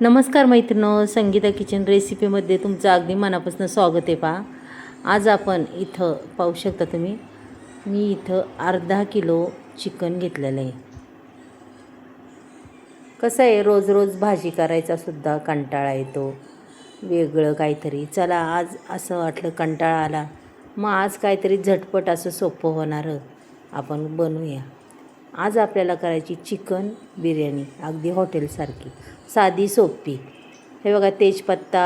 नमस्कार मैत्रिणो, संगीता किचन रेसिपीमध्ये तुमचं अगदी मनापासून स्वागत आहे. पहा, आज आपण इथं पाहू शकता तुम्ही, मी इथं अर्धा किलो चिकन घेतलेलं आहे. कसं आहे, रोज रोज भाजी करायचा सुद्धा कंटाळा येतो, वेगळं काहीतरी. चला आज असं वाटलं, कंटाळा आला, मग आज काहीतरी झटपट असं सोपं होणारं आपण बनवूया. आज आपल्याला करायची चिकन बिर्याणी, अगदी हॉटेलसारखी, साधी सोपी. हे बघा, तेजपत्ता,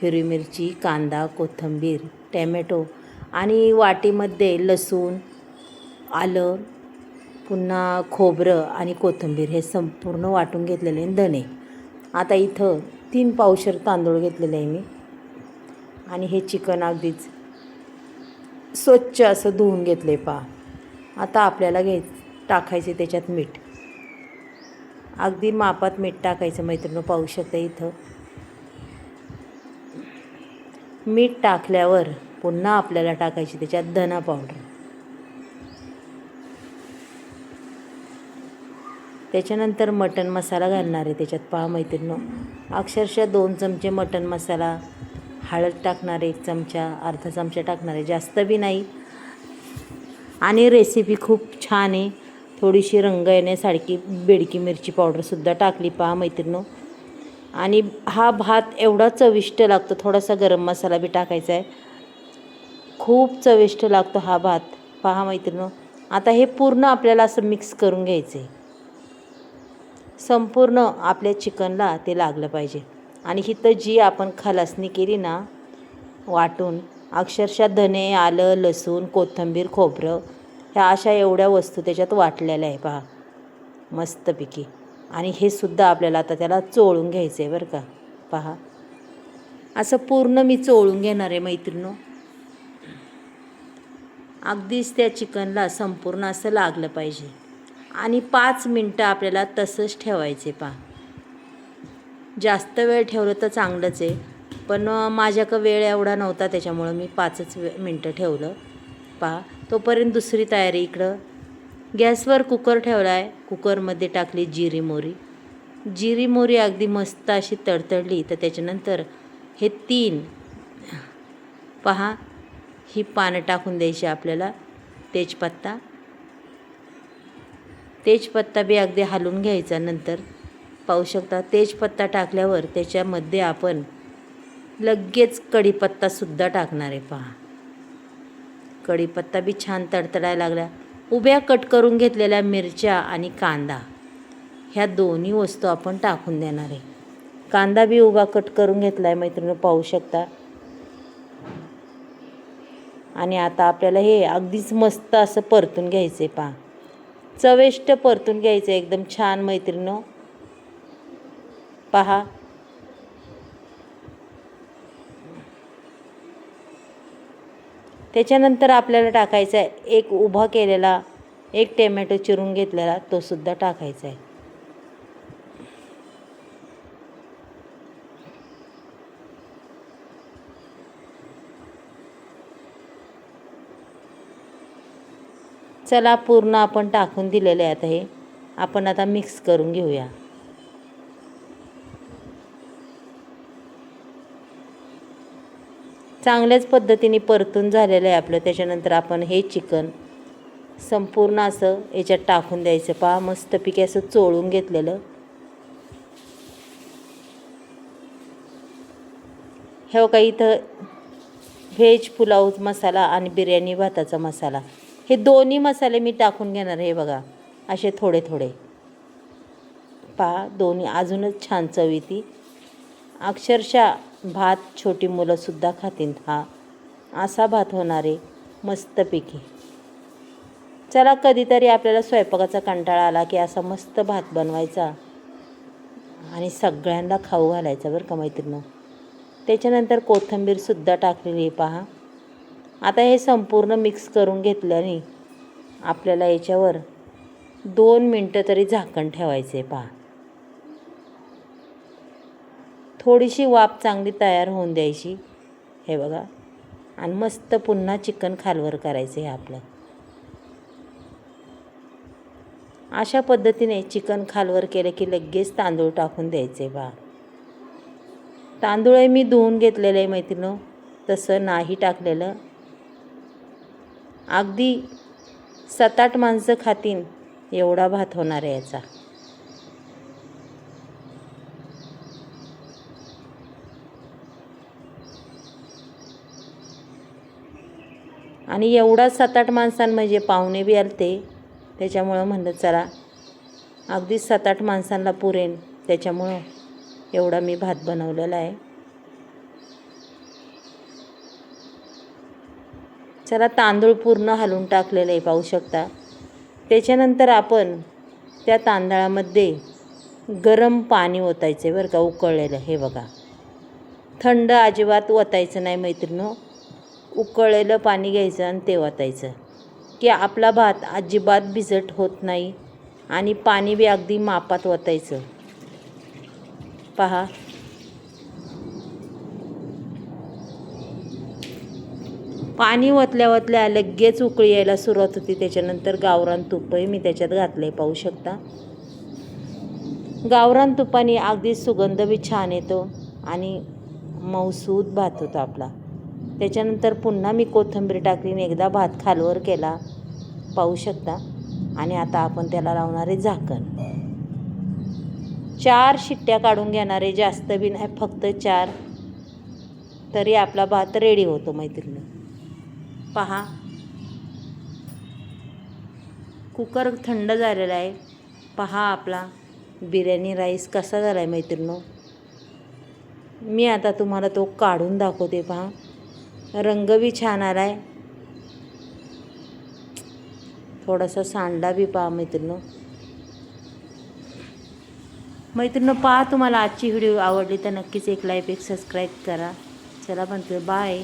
हिरवी मिरची, कांदा, कोथिंबीर, टॅमॅटो आणि वाटीमध्ये लसूण, आलं, पुन्हा खोबरं आणि कोथिंबीर हे संपूर्ण वाटून घेतलेले आहे. धणे, आता इथं 3 पावशर तांदूळ घेतलेले आहे मी. आणि हे चिकन अगदीच स्वच्छ असं धुवून घेतले. पहा, आता आपल्याला टाकायचे त्याच्यात मीठ. अगदी मापात मीठ टाकायचं मैत्रिणी. पाहू शकता इथं मीठ टाकल्यावर पुन्हा आपल्याला टाकायची त्याच्यात धना पावडर. त्याच्यानंतर मटण मसाला घालणार आहे त्याच्यात. पहा मैत्रिणी, अक्षरशः 2 चमचे मटण मसाला, हळद टाकणार 1 चमचा, अर्धा चमचा टाकणार आहे, जास्त बी नाही. आणि रेसिपी खूप छान आहे, थोडीशी रंग येण्यासारखी बेडकी मिरची पावडरसुद्धा टाकली. पहा मैत्रिणी, आणि हा भात एवढा चविष्ट लागतो. थोडासा गरम मसाला बी टाकायचा आहे, खूप चविष्ट लागतो हा भात. पहा मैत्रिणी, आता हे पूर्ण आपल्याला असं मिक्स करून घ्यायचं आहे. संपूर्ण आपल्या चिकनला ते लागलं पाहिजे. आणि इथं जी आपण खलासणी केली ना वाटून, अक्षरशः धने, आलं, लसूण, कोथिंबीर, खोबरं, ह्या अशा एवढ्या वस्तू त्याच्यात वाटलेल्या आहे. पहा मस्तपैकी. आणि हे सुद्धा आपल्याला आता त्याला चोळून घ्यायचं आहे बरं का. पहा, असं पूर्ण मी चोळून घेणार आहे मैत्रिणो. अगदीच त्या चिकनला संपूर्ण असं लागलं पाहिजे. आणि 5 मिनटं आपल्याला तसंच ठेवायचे. पहा, जास्त वेळ ठेवलं तर चांगलंच आहे, पण माझ्याकडं वेळ एवढा नव्हता, त्याच्यामुळं मी 5च मिनटं ठेवलं. पहा, तोपर्यंत दुसरी तयारी. इकडं गॅसवर कुकर ठेवला आहे. कुकरमध्ये टाकली जिरी मोहरी. जिरी मोहरी अगदी मस्त अशी तडतडली तर त्याच्यानंतर हे 3 पहा ही पानं टाकून द्यायची आपल्याला. तेजपत्ता बी अगदी हलवून घ्यायचा. नंतर पाहू शकता, तेजपत्ता टाकल्यावर त्याच्यामध्ये आपण लगेच कढीपत्तासुद्धा टाकणार आहे. पहा, कढीपत्ता बी छान तडतडायला लागला. उभ्या कट करून घेतलेल्या मिरच्या आणि कांदा, ह्या दोन्ही वस्तू आपण टाकून देणार आहे. कांदा बी उभा कट करून घेतला आहे मैत्रिणी, पाहू शकता. आणि आता आपल्याला हे अगदीच मस्त असं परतून घ्यायचं आहे. पहा, चविष्ट परतून घ्यायचं आहे एकदम छान मैत्रिणी. पहा, त्याच्यानंतर आपल्याला टाकायचा आहे एक उभा केलेला, 1 टोमॅटो चिरून घेतलेला, तो सुद्धा टाकायचा आहे. चला, पूर्ण आपण टाकून दिलेलं आहे. आता हे आपण आता मिक्स करून घेऊया. चांगल्याच पद्धतीने परतून झालेलं आहे आपलं. त्याच्यानंतर आपण हे चिकन संपूर्ण असं याच्यात टाकून द्यायचं. पहा, मस्तपैकी असं चोळून घेतलेलं. हे बघा, इथं व्हेज पुलाव मसाला आणि बिर्याणी भाताचा मसाला, हे दोन्ही मसाले मी टाकून घेणार. हे बघा, असे थोडे थोडे. पहा, दोन्ही अजूनच छान चव येते. अक्षरशः भात छोटी मुलंसुद्धा खातील. हा असा भात होणार आहे मस्तपैकी. चला, कधीतरी आपल्याला स्वयंपाकाचा कंटाळा आला की असा मस्त भात बनवायचा आणि सगळ्यांना खाऊ घालायचा बरं का मैत्रिणी. त्याच्यानंतर कोथिंबीरसुद्धा टाकलेली आहे. पहा, आता हे संपूर्ण मिक्स करून घेतल्याने आपल्याला याच्यावर 2 मिनटं तरी झाकण ठेवायचं आहे. पहा, थोडीशी वाफ चांगली तयार होऊन द्यायची. हे बघा, आणि मस्त पुन्हा चिकन खालवर करायचं आहे आपलं. अशा पद्धतीने चिकन खालवर केलं की लगेच तांदूळ टाकून द्यायचे. पहा, तांदूळ मी धुवून घेतलेलं आहे मैत्रिणींनो, तसं नाही टाकलेलं. अगदी 7-8 माणसं खातीन एवढा भात होणार आहे याचा. आणि एवढा 7-8 माणसां म्हणजे पाहुणे बी आलते, त्याच्यामुळं म्हणलं चला अगदी 7-8 माणसांना पुरेन, त्याच्यामुळं एवढा मी भात बनवलेला आहे. चला तांदूळ पूर्ण हलवून टाकलेलं आहे पाहू शकता. त्याच्यानंतर आपण त्या तांदळामध्ये गरम पाणी ओतायचं आहे बरं का, उकळलेलं. हे बघा, थंड अजिबात ओतायचं नाही मैत्रिणींनो. उकळलेलं पाणी घ्यायचं आणि ते ओतायचं की आपला भात अजिबात भिजट होत नाही. आणि पाणी बी अगदी मापात ओतायचं. पहा, पाणी ओतल्या ओतल्या लगेच उकळी यायला सुरुवात होती. त्याच्यानंतर गावरान तुपही मी त्याच्यात घातले पाहू शकता. गावरान तुपाने अगदी सुगंध बी छान येतो आणि मऊसूद भात होतो आपला. त्याच्यानंतर पुन्हा मी कोथिंबीर टाकली आणि एकदा भात खालवर केला पाहू शकता. आणि आता आपण त्याला लावणारे झाकण. 4 शिट्ट्या काढून घेणारे, जास्त बी नाही, फक्त 4, तरी आपला भात रेडी होतो मैत्रिणी. पहा, कुकर थंड झालेला आहे. पहा आपला बिर्याणी राईस कसा झाला आहे मैत्रिणींनो. मी आता तुम्हाला तो काढून दाखवते. पहा, रंग बी छान आला आहे. थोडासा सांडला बी पहा मैत्रिणींनो. पहा, तुम्हाला आजची व्हिडिओ आवडली तर नक्कीच एक लाईक, एक सबस्क्राईब करा. चला बनते, बाय.